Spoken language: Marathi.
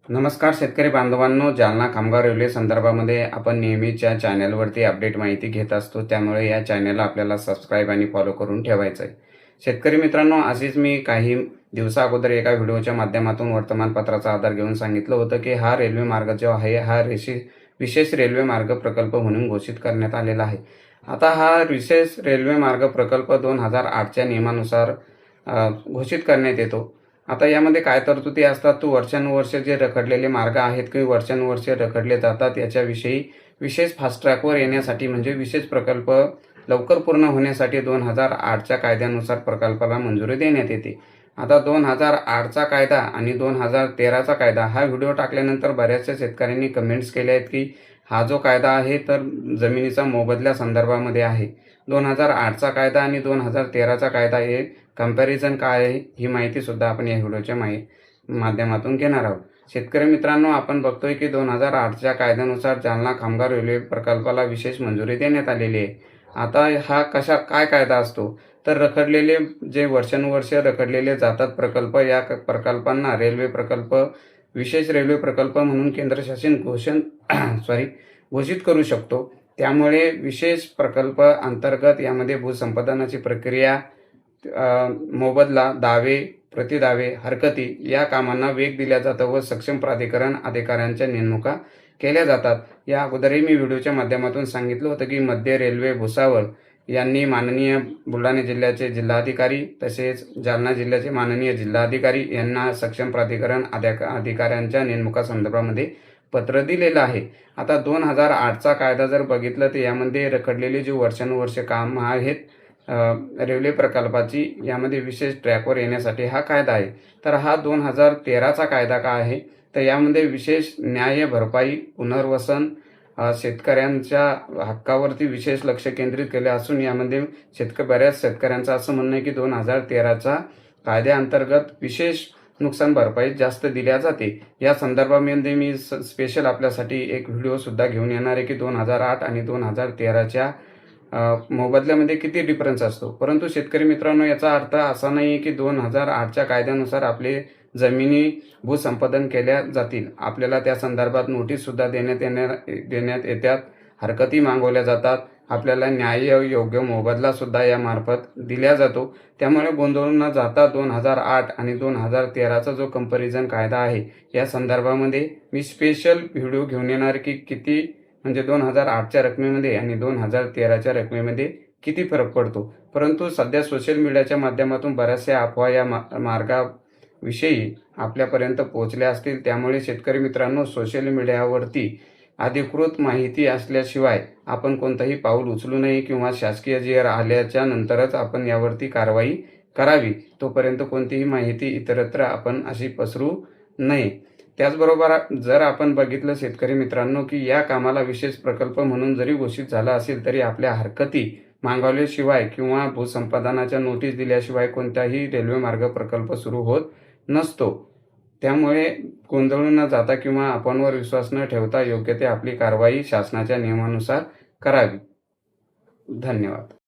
नमस्कार शेतकरी बांधवांनो, जालना खामगाव रेल्वे संदर्भामध्ये आपण नेहमीच्या चॅनलवरती अपडेट माहिती घेत असतो. त्यामुळे या चॅनलला आपल्याला सबस्क्राईब आणि फॉलो करून ठेवायचं आहे. शेतकरी मित्रांनो, अशीच मी काही दिवसा अगोदर एका व्हिडिओच्या माध्यमातून वर्तमानपत्राचा आधार घेऊन सांगितलं होतं की हा रेल्वे मार्ग जो आहे हा विशेष रेल्वे मार्ग प्रकल्प म्हणून घोषित करण्यात आलेला आहे. आता हा विशेष रेल्वे मार्ग प्रकल्प 2008च्या नियमानुसार घोषित करण्यात येतो. आता यामध्ये काय तरतुदी असतात, तो वर्षानुवर्षे जे रखडलेले मार्ग आहेत किंवा वर्षानुवर्षे रखडले जातात याच्याविषयी विशेष फास्ट ट्रॅकवर येण्यासाठी म्हणजे विशेष प्रकल्प लवकर पूर्ण होण्यासाठी 2008च्या कायद्यानुसार प्रकल्पाला मंजुरी देण्यात येते. आता 2008चा कायदा आणि 2013चा कायदा हा व्हिडिओ टाकल्यानंतर बऱ्याचशा शेतकऱ्यांनी कमेंट्स केल्या आहेत की हा जो कायदा आहे तर जमिनीचा मोबदल्या संदर्भामध्ये आहे. 2008चा कायदा आणि 2013चा कायदा हे कंपॅरिझन काय आहे ही माहितीसुद्धा आपण या व्हिडिओच्या माध्यमातून घेणार आहोत. शेतकरी मित्रांनो, आपण बघतोय की 2008च्या कायद्यानुसार जालना खामगाव रेल्वे प्रकल्पाला विशेष मंजुरी देण्यात आलेली आहे. आता हा काय कायदा असतो, तर रखडलेले जे वर्षानुवर्षे रखडलेले जातात प्रकल्प, या प्रकल्पांना विशेष रेल्वे प्रकल्प म्हणून केंद्र शासन घोषित करू शकतो. त्यामुळे विशेष प्रकल्प अंतर्गत यामध्ये भूसंपादनाची प्रक्रिया, मोबदला, दावे, प्रतिदावे, हरकती या कामांना वेग दिला जातो व सक्षम प्राधिकरण अधिकाऱ्यांच्या नेमणुका केल्या जातात. या अगोदरही मी व्हिडिओच्या माध्यमातून सांगितलं होतं की मध्य रेल्वे भुसावळ यांनी माननीय बुलढाणा जिल्ह्याचे जिल्हाधिकारी तसेच जालना जिल्ह्याचे माननीय जिल्हाधिकारी यांना सक्षम प्राधिकरण अधिकाऱ्यांच्या नेमणुका संदर्भामध्ये पत्र दिलेलं आहे. आता 2008चा कायदा जर बघितलं तर यामध्ये रखडलेली जी वर्षानुवर्षे काम आहेत रेल्वे प्रकल्पाची, यामध्ये विशेष ट्रॅकवर येण्यासाठी हा कायदा आहे. तर हा 2013चा कायदा का आहे, तर यामध्ये विशेष न्याय भरपाई, पुनर्वसन, शेतकऱ्यांच्या हक्कावरती विशेष लक्ष केंद्रित केले असून यामध्ये बऱ्याच शेतकऱ्यांचं असं म्हणणं आहे की 2013च्या कायद्याअंतर्गत विशेष नुकसान भरपाई जास्त दिल्या जाते. या संदर्भामध्ये मी स्पेशल आपल्यासाठी एक व्हिडिओसुद्धा घेऊन येणार आहे की 2008 आणि 2013च्या मोबदल्यामध्ये किती डिफरन्स असतो. परंतु शेतकरी मित्रांनो, याचा अर्थ असा नाही की 2008च्या कायद्यानुसार आपले जमिनी भूसंपादन केल्या जातील. आपल्याला त्या संदर्भात नोटीससुद्धा देण्यात येतात, हरकती मागवल्या जातात, आपल्याला योग्य मोबदलासुद्धा यामार्फत दिला जातो. त्यामुळे गोंधळून न जाता 2008 आणि 2013चा जो कंपॅरिझन कायदा आहे या संदर्भामध्ये मी स्पेशल व्हिडिओ घेऊन येणार की किती म्हणजे 2008च्या रकमेमध्ये आणि 2013च्या रकमेमध्ये किती फरक पडतो. परंतु सध्या सोशल मीडियाच्या माध्यमातून बऱ्याचशा अफवा या मार्गाविषयी आपल्यापर्यंत पोहोचल्या असतील. त्यामुळे शेतकरी मित्रांनो, सोशल मीडियावरती अधिकृत माहिती असल्याशिवाय आपण कोणतंही पाऊल उचलू नये किंवा शासकीय JR आल्याच्या नंतरच आपण यावरती कारवाई करावी. तोपर्यंत कोणतीही माहिती इतरत्र आपण अशी पसरू नये. त्याचबरोबर जर आपण बघितलं शेतकरी मित्रांनो की या कामाला विशेष प्रकल्प म्हणून जरी घोषित झाला असेल तरी आपल्या हरकती मागवल्याशिवाय किंवा भूसंपादनाच्या नोटीस दिल्याशिवाय कोणताही रेल्वे मार्ग प्रकल्प सुरू होत नसतो. त्यामुळे गोंधळून न जाता किंवा अफवांवर विश्वास न ठेवता योग्य ते आपली कारवाई शासनाच्या नियमानुसार करावी. धन्यवाद.